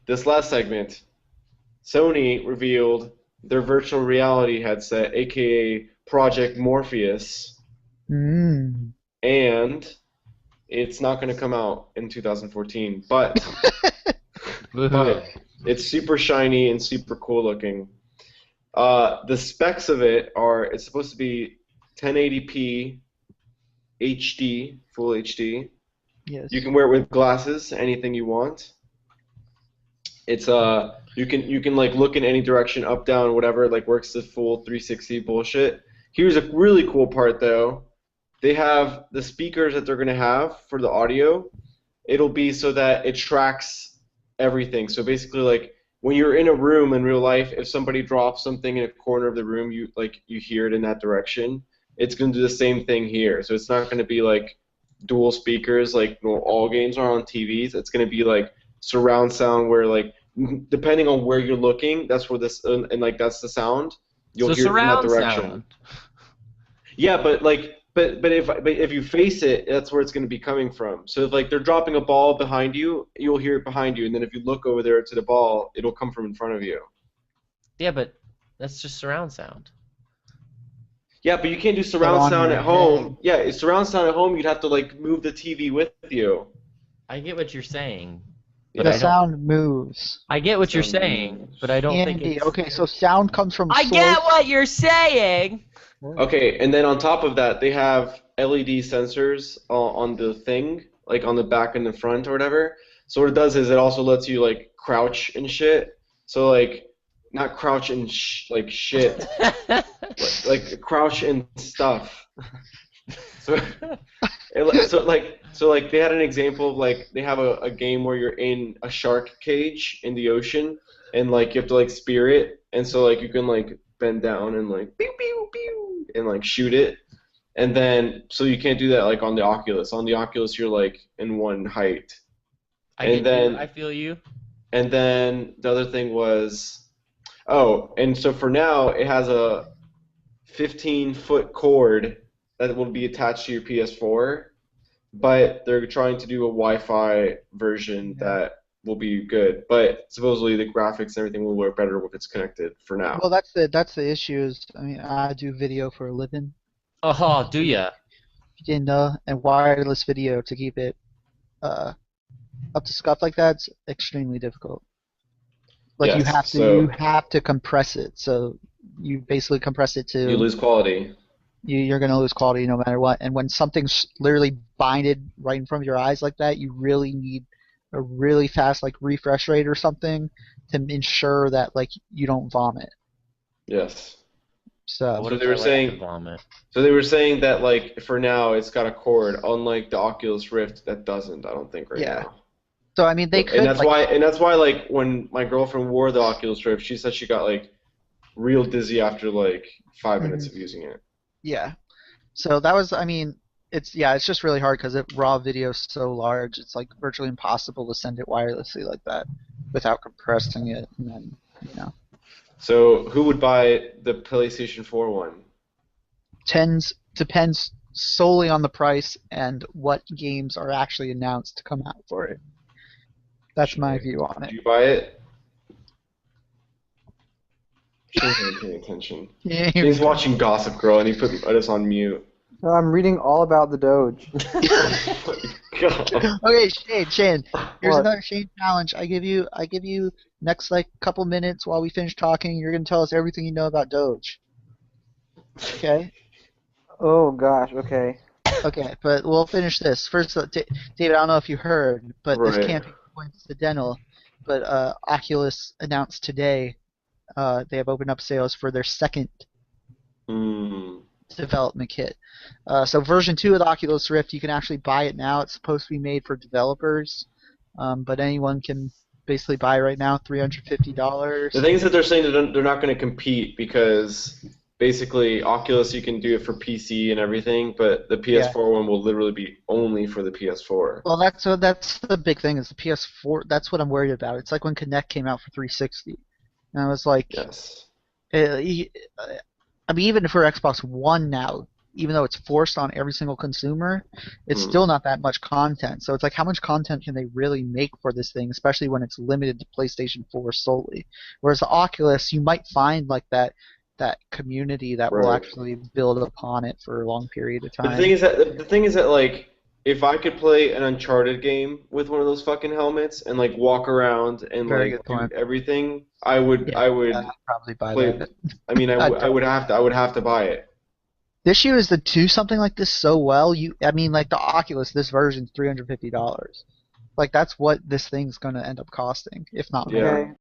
this last segment, Sony revealed their virtual reality headset, aka Project Morpheus, Mm. and it's not going to come out in 2014, but Woohoo. it's super shiny and super cool looking. The specs of it are it's supposed to be 1080p HD, full HD. Yes. You can wear it with glasses, anything you want. It's you can like look in any direction, up, down, whatever. It like works the full 360 bullshit. Here's a really cool part though. They have the speakers that they're gonna have for the audio. It'll be so that it tracks everything. So basically, like when you're in a room in real life, if somebody drops something in a corner of the room, you hear it in that direction. It's gonna do the same thing here. So it's not gonna be like dual speakers like all games are on TVs. It's gonna be like surround sound where like depending on where you're looking, that's where this and like that's the sound. You'll So hear it from that surround direction. sound. Yeah, but if you face it, that's where it's going to be coming from. So if like they're dropping a ball behind you, you'll hear it behind you, and then if you look over there to the ball, it'll come from in front of you. Yeah, but that's just surround sound. Yeah, but you can't do But surround on sound your at home. head. Yeah, it's surround sound at home. You'd have to like move the TV with you. I get what you're saying, but The I don't. sound moves. I get what you're Sound saying, moves. but I don't think Andy, it's. okay, so sound comes from I source. get what you're saying. Okay, and then on top of that, they have LED sensors on the thing, like on the back and the front or whatever. So what it does is it also lets you like crouch and shit. So like not crouch and like shit, like crouch and stuff. So so they had an example of like they have a game where you're in a shark cage in the ocean and like you have to like spear it and so like you can like bend down and like pew pew pew and like shoot it and then so you can't do that like on the Oculus. On the Oculus you're like in one height. I And get then you. I feel you. and then the other thing was and so for now it has a 15-foot cord that will be attached to your PS4, but they're trying to do a Wi-Fi version that will be good. But supposedly the graphics and everything will work better if it's connected for now. Well, that's the issue. Is I mean, I do video for a living. Oh, do ya? If you didn't know, and wireless video to keep it up to scuff like that's extremely difficult. Like you Yes, have to so you have to compress it. So you basically compress it you to lose quality. you're gonna lose quality no matter what. And when something's literally binded right in front of your eyes like that, you really need a really fast like refresh rate or something to ensure that like you don't vomit. Yes. So What So if they I were like to saying vomit? so they were saying that like for now it's got a cord, unlike the Oculus Rift that doesn't, I don't think right yeah. now. So I mean they And could that's like why like when my girlfriend wore the Oculus Rift, she said she got like real dizzy after like 5 minutes mhm, of using it. yeah. So that was I mean it's just really hard because raw video is so large. It's like virtually impossible to send it wirelessly like that without compressing it and then you know. So who would buy the PlayStation 4 one? Depends solely on the price and what games are actually announced to come out for it. That's my view on Do it. you buy it? Shane's not paying attention. Yeah, Shane's watching Gossip Girl and he put us on mute. No, I'm reading all about the Doge. God. okay, Shane. Here's What? another Shane challenge. I give you next like couple minutes while we finish talking. You're gonna tell us everything you know about Doge. Okay. Oh gosh, okay. Okay, but we'll finish this first. David, I don't know if you heard, but this Right. can't be coincidental. But Oculus announced today they have opened up sales for their second Hmm. development kit. So version 2 of the Oculus Rift, you can actually buy it now. It's supposed to be made for developers, but anyone can basically buy it right now, $350. The thing is that they're saying that they're not going to compete because basically Oculus you can do it for PC and everything, but the PS4 one will literally be only for the PS4. Well, that's the big thing is the PS4. That's what I'm worried about. It's like when Kinect came out for 360, and I was like, Yes. I mean, even for Xbox One now, even though it's forced on every single consumer, it's Hmm. still not that much content. So it's like, how much content can they really make for this thing, especially when it's limited to PlayStation 4 solely? Whereas the Oculus, you might find like that community that will Right. actually build upon it for a long period of But time. the thing is that like if I could play an Uncharted game with one of those fucking helmets and like walk around and Very like good do point. everything, I would Yeah, I I'd would probably buy play. that. I mean, I'd I would probably. have to I would have to buy it. The issue is to do something like this so well. I mean, like the Oculus, this version's $350. Like that's what this thing's gonna end up costing, if not Yeah. more. Okay.